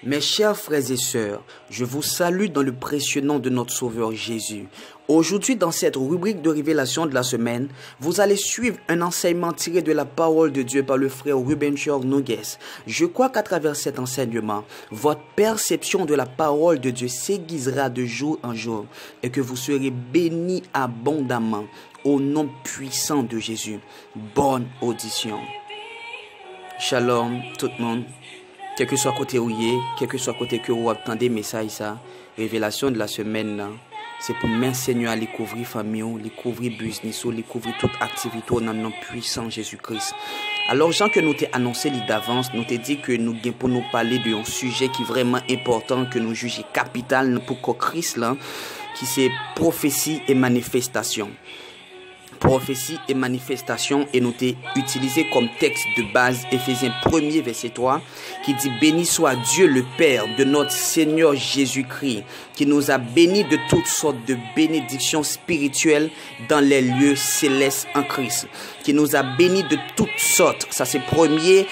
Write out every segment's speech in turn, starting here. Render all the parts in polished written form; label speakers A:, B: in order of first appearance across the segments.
A: Mes chers frères et sœurs, je vous salue dans le précieux nom de notre Sauveur Jésus. Aujourd'hui, dans cette rubrique de révélation de la semaine, vous allez suivre un enseignement tiré de la parole de Dieu par le frère Ruben Nogues. Je crois qu'à travers cet enseignement, votre perception de la parole de Dieu s'aiguisera de jour en jour et que vous serez bénis abondamment au nom puissant de Jésus. Bonne audition. Shalom tout le monde. Quel que soit côté où il est, quel que soit côté que vous attendez message ça, révélation de la semaine là, c'est pour m'enseigner à découvrir famille, découvrir business, découvrir toute activité dans le nom puissant Jésus-Christ. Alors, Jean que nous t'ai annoncé d'avance, nous t'ai dit que nous avons pour nous parler d'un sujet qui est vraiment important, que nous jugeons capital pour Christ là, qui c'est prophétie et manifestation. Prophétie et manifestation, et nous t'ai utilisé comme texte de base Éphésiens 1er verset 3 qui dit: béni soit Dieu le Père de notre Seigneur Jésus-Christ, qui nous a bénis de toutes sortes de bénédictions spirituelles dans les lieux célestes en Christ, qui nous a bénis de toutes sortes. Ça c'est premier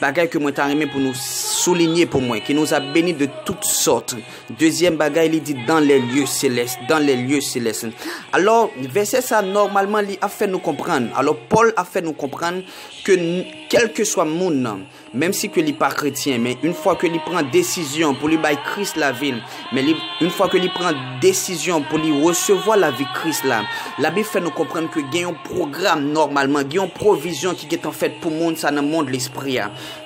A: bagage que moi t'ai aimé pour nous souligner pour moi, qui nous a bénis de toutes sortes. Deuxième bagage, il dit dans les lieux célestes, dans les lieux célestes. Alors, verset ça, normalement, il a fait nous comprendre. Alors, Paul a fait nous comprendre que quel que soit monde, même si que il n'est pas chrétien, mais une fois que il prend décision pour lui bailler Christ la vie, mais une fois que il prend décision pour lui recevoir la vie Christ là, la Bible fait nous comprendre que il y a un programme normalement, il y a une provision qui est en fait pour monde ça dans le monde de l'esprit.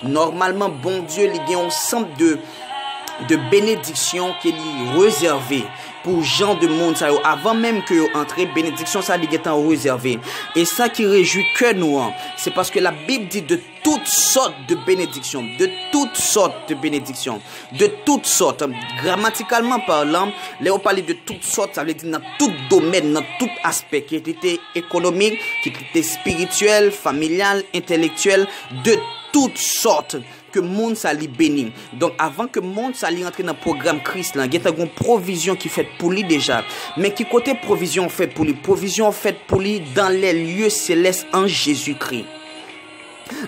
A: Normalement, bon Dieu, il y a un ensemble de bénédictions qui est réservé pour gens de monde ça avant même que entrer bénédiction ça li est réservé, et ça qui réjouit que nous c'est parce que la Bible dit de toutes sortes de bénédictions, de toutes sortes de bénédictions, de toutes sortes. Grammaticalement parlant, là on parle de toutes sortes, ça veut dire dans tout domaine, dans tout aspect, qui était économique, qui était spirituel, familial, intellectuel, de toutes sortes que monde ça li béni. Donc avant que monde ça li rentre dans le programme Christ là, il y a une provision qui fait pour lui déjà. Mais qui côté provision fait pour lui? Provision fait pour lui dans les lieux célestes en Jésus-Christ.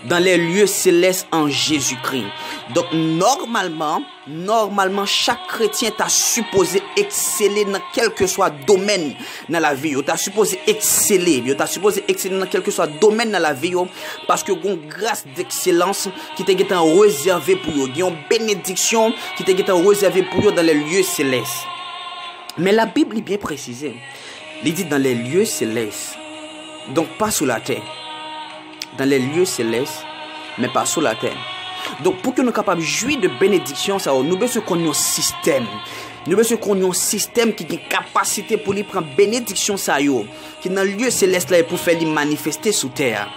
A: Dans les lieux célestes en Jésus-Christ. Donc normalement chaque chrétien t'a supposé exceller dans quel que soit domaine dans la vie. T'a supposé exceller, dans quel que soit domaine dans la vie, parce que une grâce d'excellence qui t'est réservée pour eux, une bénédiction qui t'est réservée pour eux dans les lieux célestes. Mais la Bible est bien précisée. Il dit dans les lieux célestes. Donc pas sous la terre. Dans les lieux célestes, mais pas sous la terre. Donc pour que nous soyons capables de jouir de bénédiction, ça, nous devons connaître un système. Nous devons connaître un système qui a une capacité pour lui prendre bénédiction, ça, qui dans le lieu céleste là pour faire lui manifester sous terre.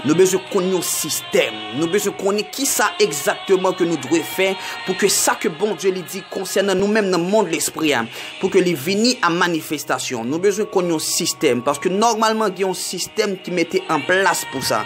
A: Nous devons connaître un système. Nous devons connaître qui ça exactement que nous devons faire pour que ça que bon Dieu lui dit concernant nous-mêmes dans le monde de l'esprit, pour que les vienne à manifestation. Nous devons connaître un système parce que normalement il y a un système qui mettait en place pour ça,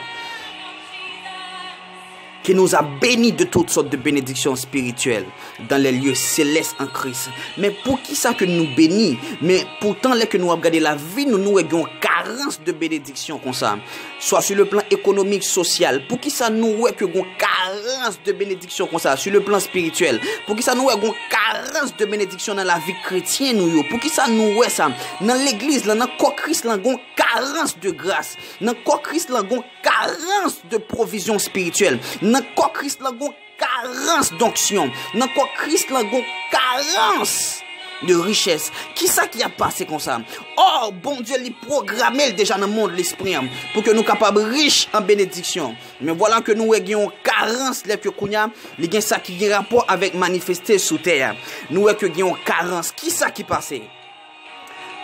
A: qui nous a bénis de toutes sortes de bénédictions spirituelles dans les lieux célestes en Christ. Mais pour qui ça que nous bénis? Mais pourtant, là que nous regardons la vie, nous avons carence de bénédictions comme ça. Soit sur le plan économique, social. Pour qui ça nous avons carence de bénédictions comme ça? Sur le plan spirituel. Pour qui ça nous avons carence de bénédictions dans la vie chrétienne? Pour qui ça nous avons ça? Dans l'église, dans le corps Christ, nous avons carence de grâce. Dans le corps Christ, nous avons carence de provision spirituelle. Dans quoi Christ la gon carence d'onction, dans quoi Christ la gon carence de richesse. Qui ça qui a passé comme ça? Oh, bon Dieu, il programmé déjà dans le monde de l'esprit pour que nous capables riches en bénédiction. Mais voilà que nous ayons carence là que kounya, il y a ça qui a rapport avec manifester sous terre. Nous ayons carence. Qui ça qui passé?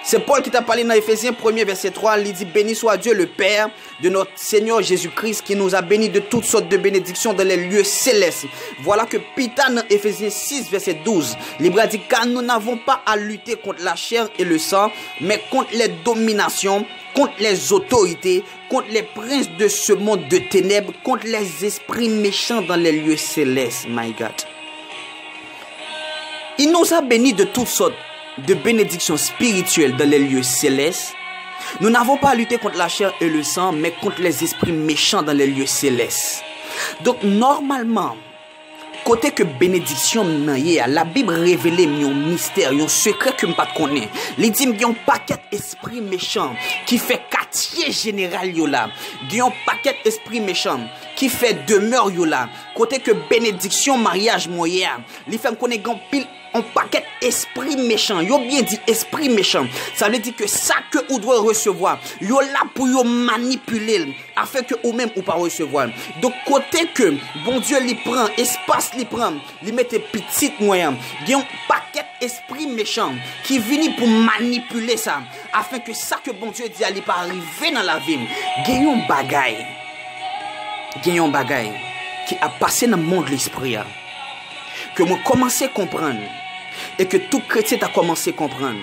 A: C'est Paul qui t'a parlé dans Éphésiens 1er verset 3. Il dit: béni soit Dieu le Père de notre Seigneur Jésus-Christ, qui nous a bénis de toutes sortes de bénédictions dans les lieux célestes. Voilà que Peter dans Éphésiens 6 verset 12, il a dit: car nous n'avons pas à lutter contre la chair et le sang, mais contre les dominations, contre les autorités, contre les princes de ce monde de ténèbres, contre les esprits méchants dans les lieux célestes. My God. Il nous a bénis de toutes sortes de bénédictions spirituelles dans les lieux célestes. Nous n'avons pas à lutter contre la chair et le sang, mais contre les esprits méchants dans les lieux célestes. Donc normalement, côté que bénédiction la Bible révèle un mystère, un secret que je ne connais pas. Il dit qu'il y a un paquet d'esprits méchants qui fait quartier général là. Il y a un paquet d'esprits méchants qui fait demeure là. Côté que bénédiction mariage moyen, il fait connaître un paquet d'esprits méchants. Yo bien dit esprit méchant. Ça veut dire que ça que vous devez recevoir, yo là pour yo manipuler afin que vous même ou pas recevoir. Donc côté que bon Dieu lui prend espace, lui prend, lui mette petit moyen. Il y a un paquet d'esprits méchants qui viennent pour manipuler ça afin que ça que bon Dieu dit allait pas arriver dans la vie. Il y a un bagay qui a passé dans le monde de l'esprit que moi commencé à comprendre et que tout chrétien a commencé à comprendre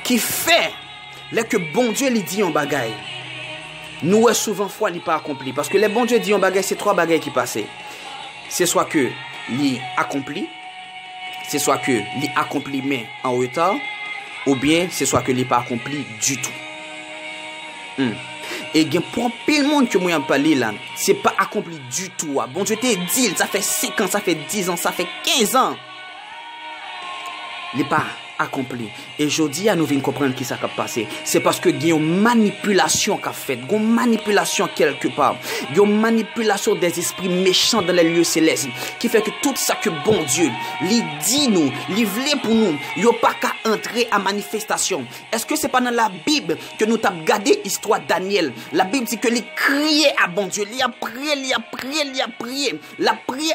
A: qui fait là que bon Dieu lui dit un bagay nous souvent fois il pas accompli parce que les bon Dieu dit un bagay c'est trois bagailles qui passent c'est soit que il accompli c'est soit que il accompli mais en retard ou bien c'est soit que il pas accompli du tout. Et bien pour pile monde que moi en parler là, c'est pas accompli du tout. Bon Dieu te dit, ça fait 5 ans, ça fait 10 ans, ça fait 15 ans. Il n'est pas accompli. Et je dis à nous venir comprendre qui ça a passé. C'est parce que il y a une manipulation qu'a fait, il y a une manipulation quelque part. Il y a une manipulation des esprits méchants dans les lieux célestes qui fait que tout ça que bon Dieu lui dit nous, lui voulait pour nous, il n'y a pas qu'à entrer à manifestation. Est-ce que c'est pas dans la Bible que nous avons gardé l'histoire de Daniel? La Bible dit que il criait à bon Dieu, il a prié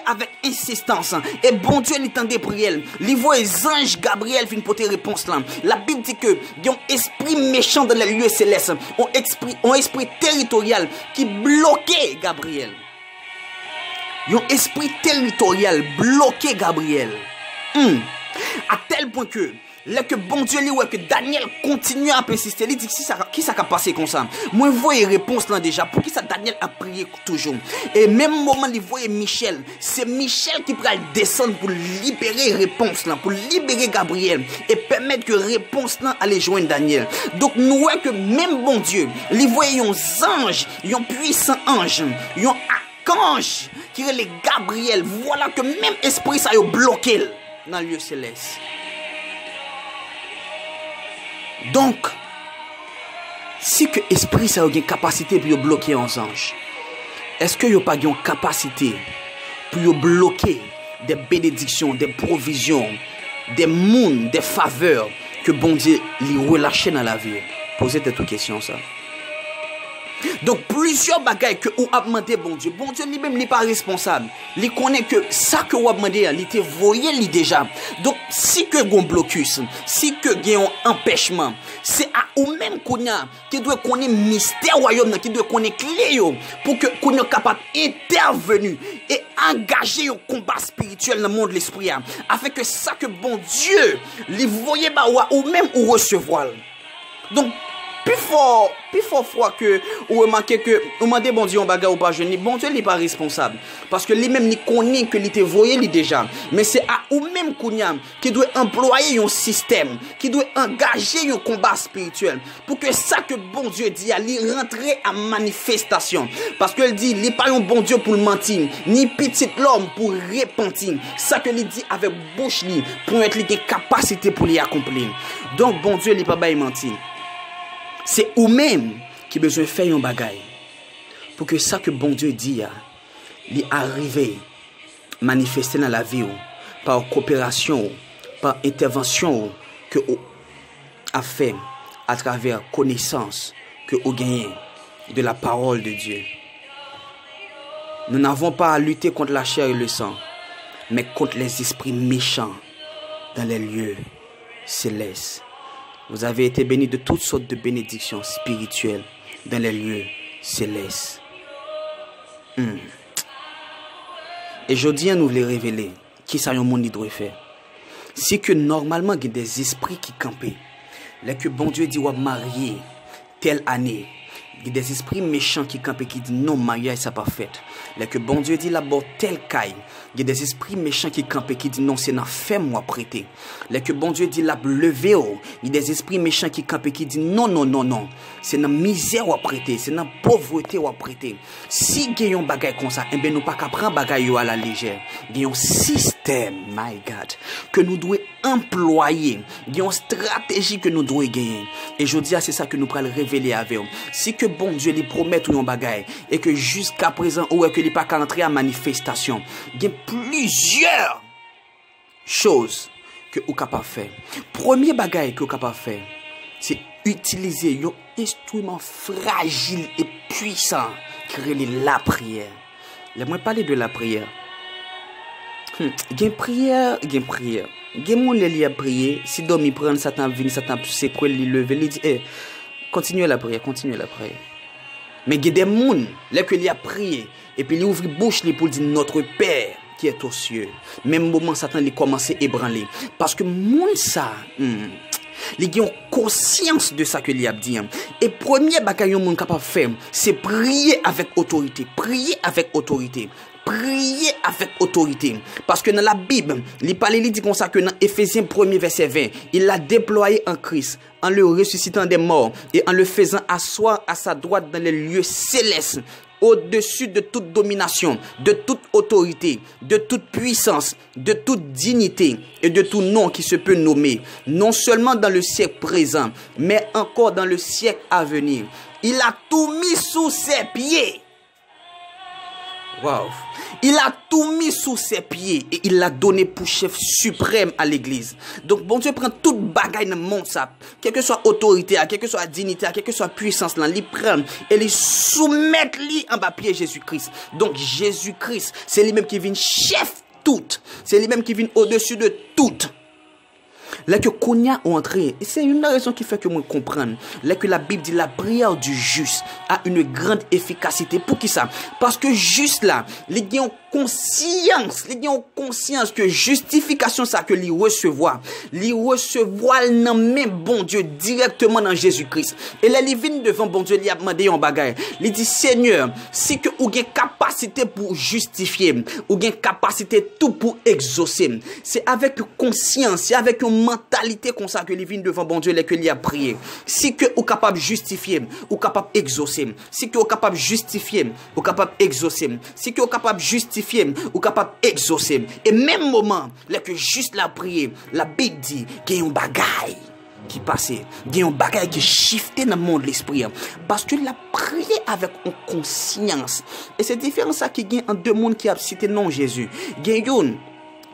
A: avec insistance. Et bon Dieu il tendait prière. Il voit les anges Gabriel fin porter réponse là. La Bible dit que il y a un esprit méchant dans les lieux célestes, un esprit territorial qui bloquait Gabriel. Il y a un esprit territorial bloqué Gabriel. À tel point que là que bon Dieu lui ouais que Daniel continue à persister, il dit qui ça a passé comme ça. Moi voyez réponse là déjà pour qui ça Daniel a prié toujours. Et même moment il voyait Michel, c'est Michel qui va descendre pour libérer réponse là, pour libérer Gabriel et permettre que réponse là allait joindre Daniel. Donc nous voyons que même bon Dieu, il voyait un ange, un puissant ange, un archange qui est le Gabriel. Voilà que même esprit ça a bloqué dans le lieu céleste. Donc, si que esprit ça a une capacité pour bloquer un ange, est-ce que y a pas une capacité pour bloquer des bénédictions, des provisions, des mondes, des faveurs que bon Dieu lui relâche dans la vie? Posez cette question ça. Donc plusieurs bagailles que vous avez demandé bon Dieu lui-même n'est pas responsable. Il connaît que ça que vous avez demandé, il était voyé lui déjà. Donc si que un blocus, si que un empêchement, c'est à vous même qui doit connaître mystère royaume, qui doit connaître clé pour que vous soyez capable d'intervenir et engager un combat spirituel dans le monde de l'esprit afin que ça que bon Dieu lui voyez ou même ou recevoir. Donc plus fort fois que vous remarquez que vous demandez bon Dieu on bagarre ou pas jeune, bon Dieu n'est pas responsable parce que lui-même il connaît que il était voyé lui déjà, mais c'est à vous même qui doit employer un système, qui doit engager un combat spirituel pour que ça que bon Dieu dit aller rentrer en manifestation parce que il dit il n'est pas un bon Dieu pour le mentir ni petit l'homme pour repentir. Ça que il dit avec bouche li pour être les capacités pour les accomplir. Donc bon Dieu il pas bail mentir. C'est vous-même qui besoin de faire un bagage pour que ça que bon Dieu dit, il arrive manifester dans la vie par coopération, par intervention que vous a fait à travers connaissance que vous gagnez de la parole de Dieu. Nous n'avons pas à lutter contre la chair et le sang, mais contre les esprits méchants dans les lieux célestes. Vous avez été bénis de toutes sortes de bénédictions spirituelles dans les lieux célestes. Et je dis à nous les révéler qui ça yon monde doit faire. Si que normalement il y a des esprits qui campent, là que bon Dieu dit ou marier telle année Il y a des esprits méchants qui campent et qui disent non, mariage, ça pas fait. Là que bon Dieu dit là-bas, tel caille. Il y a des esprits méchants qui campent et qui disent non, c'est dans fait moi prêter. Là que bon Dieu dit là, levé. Il y a des esprits méchants qui campent et qui disent non, non, non, non. C'est dans misère ou prêter, c'est dans pauvreté ou prêter. Si il y a un bagage comme ça, eh bien, nous pas qu'à prendre bagage à la légère. Il y a un système, my God, que nous devons employer. Il y a une stratégie que nous devons gagner. Et je dis, c'est ça que nous pourrons révéler avec vous. Si que bon Dieu lui promet tout un bagage et que jusqu'à présent, ou que il pas qu'à entrer à manifestation, il y a plusieurs choses que vous capable de faire. Premier bagage que vous capable de faire, c'est utiliser un instrument fragile et puissant qui est la prière. Laisse-moi parler de la prière. Il y a une prière, il y a une prière. Il y a mon qui a prié, si dormi prend Satan vient, Satan c'est quoi il lever, il dit continuez la prière, continuez la prière. Mais il y a des gens là que il a prié et puis il ouvre bouche pour dire notre Père qui est aux cieux. Même moment Satan il commence à ébranler parce que monde ça ils ont conscience de ça que il a dit. Et premier bagage monde capable faire, c'est prier avec autorité, prier avec autorité. Prier avec autorité. Parce que dans la Bible, il dit comme ça que dans Éphésiens 1er verset 20, il l'a déployé en Christ, en le ressuscitant des morts et en le faisant asseoir à sa droite dans les lieux célestes, au-dessus de toute domination, de toute autorité, de toute puissance, de toute dignité et de tout nom qui se peut nommer, non seulement dans le siècle présent, mais encore dans le siècle à venir. Il a tout mis sous ses pieds. Wow. Il a tout mis sous ses pieds et il l'a donné pour chef suprême à l'église. Donc, bon Dieu prend toute bagaille dans le monde, ça. Quelle que soit autorité, quelle que soit dignité, quelle que soit puissance, il prend et il soumet en bas pied Jésus-Christ. Donc, Jésus-Christ, c'est lui-même qui vient chef tout. C'est lui-même qui vient au-dessus de tout. Là que Kounia est entré, et c'est une raison qui fait que moi comprendre. Là que la Bible dit la prière du juste a une grande efficacité. Pour qui ça? Parce que juste là, les gens ont conscience que justification ça que les recevoir dans même bon Dieu directement dans Jésus-Christ. Et là ils viennent devant bon Dieu, il a demandé un bagage. Il dit Seigneur, si que ou avez capacité pour justifier, ou avez capacité tout pour exaucer. C'est avec conscience, c'est avec une mentalité comme ça que les viennent devant bon Dieu et que il a prié. Si que ou capable de justifier, ou capable d'exaucer. Si que ou capable de justifier, ou capable d'exaucer. Si que ou capable de justifier, ou capable d'exaucer. Et même moment, là que juste la prière, la Bible dit qu'il y a un bagaille qui passait, il y a un bagaille qui shiftait dans le monde de l'esprit. Parce que la prière avec une conscience. Et c'est différent ça qui gagne en deux mondes qui a cité non Jésus. Il y a une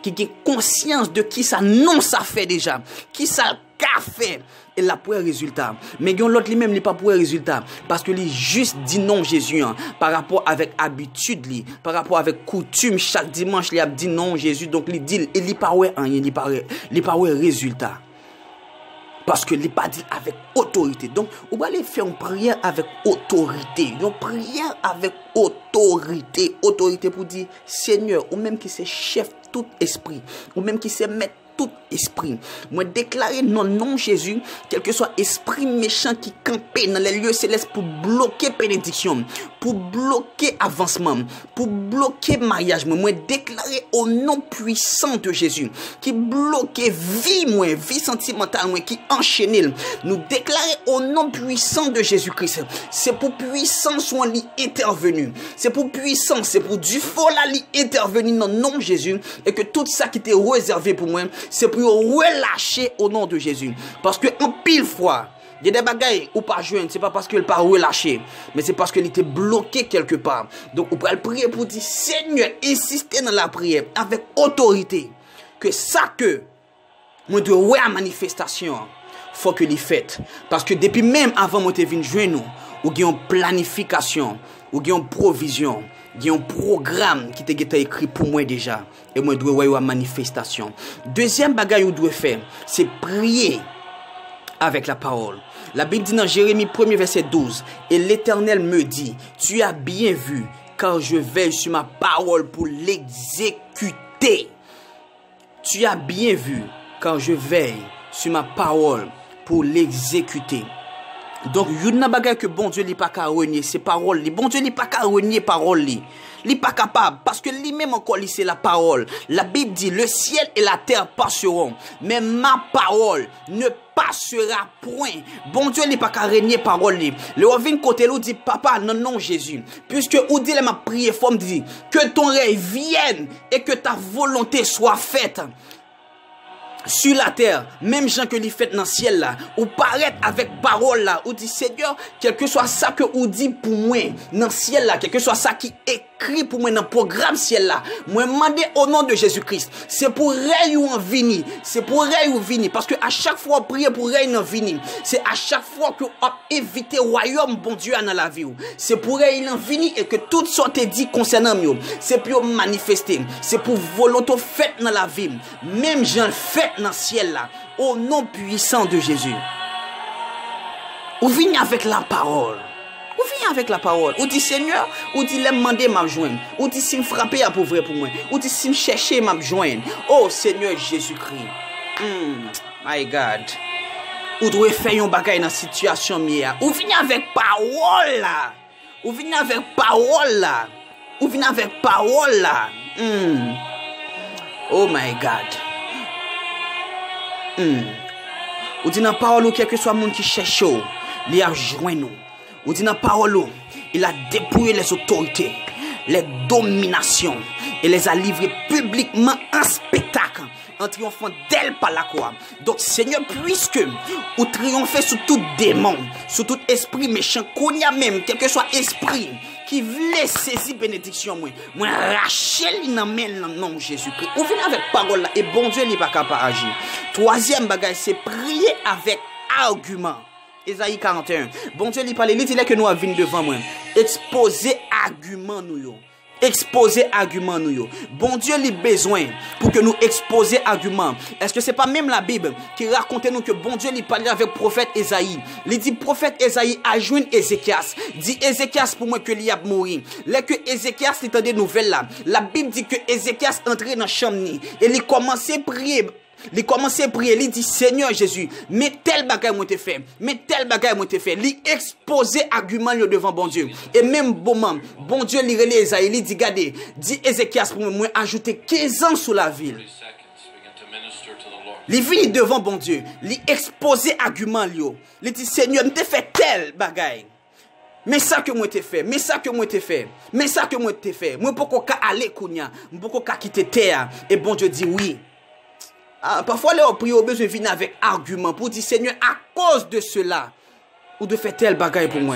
A: qui a conscience de qui ça non ça fait déjà, qui ça qu'a fait et la pour résultat. Mais l'autre lui-même n'est pas pour résultat parce que lui juste dit non Jésus par rapport avec habitude lui, par rapport avec coutume chaque dimanche il a dit non Jésus donc il dit il pas ouais rien il pas résultat. Parce que il pas dit avec autorité. Donc, on va aller faire une prière avec autorité. Une prière avec autorité. Autorité pour dire, Seigneur, ou même qui c'est chef tout esprit, ou même qui c'est maître tout esprit. Moi déclarer non Jésus, quel que soit esprit méchant qui campait dans les lieux célestes pour bloquer bénédiction, pour bloquer avancement, pour bloquer mariage. Moi déclarer au nom puissant de Jésus qui bloquait vie sentimentale, qui enchaînait. Nous déclarer au nom puissant de Jésus-Christ. C'est pour puissance soit intervenu. C'est pour puissance, c'est pour du fort là intervenu dans le nom de Jésus et que tout ça qui était réservé pour moi c'est pour relâcher au nom de Jésus. Parce que en pile fois, il y a des bagailles ou pas joindre, c'est pas parce qu'il pas relâché, mais c'est parce qu'il était bloqué quelque part. Donc, on peut le prier pour dire, Seigneur, insistez dans la prière avec autorité. Que ça que, moi de ouais à manifestation, faut que l'y faites. Parce que depuis même avant moi te vinn joindre nous, ou il y a une planification, ou il y a une provision. Il y a un programme qui est écrit pour moi déjà. Et moi, je dois avoir une manifestation. Deuxième bagage que je dois faire, c'est prier avec la parole. La Bible dit dans Jérémie 1er verset 12. Et l'Éternel me dit, tu as bien vu, car je veille sur ma parole pour l'exécuter. Tu as bien vu, car je veille sur ma parole pour l'exécuter. Donc, une bagay que bon Dieu n'est pas qu'à renier, c'est parole. Bon Dieu n'est pas qu'à renier parole. Il n'est pas capable. Parce que lui-même encore, c'est la parole. La Bible dit, le ciel et la terre passeront. Mais ma parole ne passera point. Bon Dieu n'est pas qu'à renier parole. Le revin côté l'eau dit, papa, non, non, Jésus. Puisque ou dit, ma prière forme dit, que ton règne vienne et que ta volonté soit faite. Sur la terre, même gens que les fait dans le ciel là, ou paraître avec parole là, ou dit Seigneur, quel que soit ça que ou dit pour moi dans le ciel là, quel que soit ça qui écrit pour moi dans le programme ciel là, moi demander au nom de Jésus-Christ, c'est pour règne en vini, c'est pour règne ou vini, parce que à chaque fois prier pour règne en vini, c'est à chaque fois que on éviter royaume bon Dieu dans la vie, c'est pour règne en vini et que tout soit dit concernant moi, c'est pour manifester, c'est pour volonté faite dans la vie, même gens fait dans le ciel là, au nom puissant de Jésus. Ou venez avec la parole. Ou venez avec la parole. Ou dit Seigneur, ou dit les demander m'a joindre. Ou dit si me frapper à pauvre pour moi. Ou dit si me chercher m'a joindre. Oh Seigneur Jésus-Christ. My God. Ou doit faire un bagage dans la situation mia. Ou venez avec parole là. Ou venez avec parole là. Ou venez avec parole là. Oh my God. Ou dit dans la parole, quel que soit le monde qui cherche, il a joint nous. Ou dit dans la parole, il a dépouillé les autorités, les dominations, et les a livrés publiquement en spectacle, en triomphant d'elle par la croix. Donc, Seigneur, puisque vous triomphez sur tout démon, sur tout esprit méchant, qu'on y a même, quel que soit esprit, qui voulait saisir bénédiction, moi Rachel n'amène le nom de Jésus-Christ. Ou venez avec parole là, et bon Dieu n'est pas capable d'agir. Troisième bagage, c'est prier avec argument. Ésaïe 41. Bon Dieu lui parle, il dit que nous avons devant moi. Exposer argument nous. Exposer argument nous. Bon Dieu a besoin pour que nous exposer argument. Est-ce que c'est pas même la Bible qui raconte nous que bon Dieu lui parlait avec prophète Ésaïe. Il dit prophète Ésaïe a joint Ézéchias. Dit Ézéchias pour moi que il a mouru. Là que Ézéchias était des nouvelles là. La Bible dit que Ézéchias entrait dans la chambre et il commençait à prier. Il commence à prier, il dit Seigneur Jésus, mais tel bagage moi te fait, mais tel bagage moi te fait, il exposé argument devant bon Dieu. Et même bon Dieu il relève Esaïe, il dit regardez, dit Ézéchias pour moi ajouter 15 ans sous la ville. Il vient devant bon Dieu, il exposé argument il dit Seigneur, me te fait tel bagage. Mais ça que moi te fait, mais ça que moi te fait, mais ça que moi te fait. Moi pourquoi aller kounya, pourquoi quitter terre et bon Dieu dit oui. Parfois, les prières ont besoin de venir avec argument pour dire Seigneur, à cause de cela, ou de faire tel bagaille pour moi.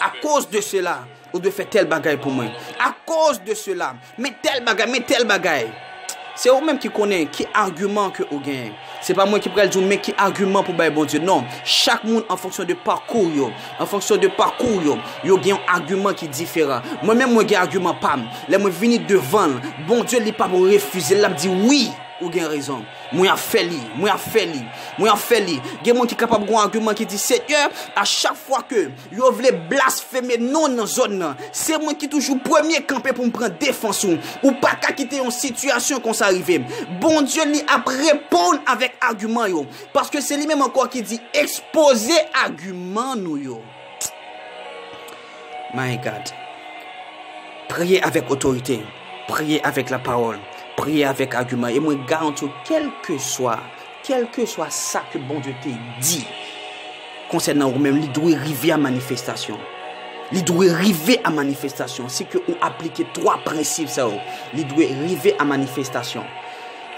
A: À cause de cela, ou de faire tel bagaille pour moi. À cause de cela, mais tel bagaille. C'est vous-même qui connaît qui argument que vous gagnez. C'est pas moi qui pourrais le dire, mais qui argument pour bailler bon Dieu. Non, chaque monde en fonction de parcours, en fonction de parcours, yo gagne un argument qui est différent. Moi-même, moi, j'ai un argument pam. Là, moi, venir devant, bon Dieu, il pas pour refuser. Là, me dit oui. Ou gen raison. Moi a fait li. Gen moun qui capable gon argument qui dit Seigneur, à chaque fois que yo vle blasphémer non dans zone, c'est moi qui toujours premier camper pour me prendre défense ou pas qu'à quitter une situation qu'on s'arrive. Bon Dieu li a répondre avec argument yo parce que c'est lui même encore qui dit exposer argument nous yo. My God. Priez avec autorité, priez avec la parole. Prier avec argument. Et moi, garantis, quel que soit ça que bon Dieu t'a dit concernant vous-même, il doit arriver à manifestation. Il doit arriver à manifestation. C'est que vous appliquez 3 principes, ça. Il doit arriver à manifestation.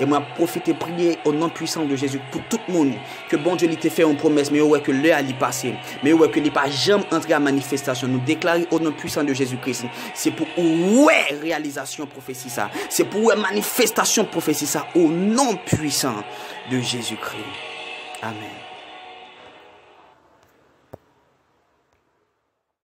A: Et moi, profiter, prier au nom puissant de Jésus pour tout le monde. Que bon Dieu lui t'ait fait une promesse, mais ouais que l'heure allait passer. Mais ouais que l'heure pas jamais entrer à manifestation. Nous déclarer au nom puissant de Jésus-Christ. C'est pour ouais réalisation prophétie ça. C'est pour ouais manifestation prophétie ça au nom puissant de Jésus-Christ. Amen.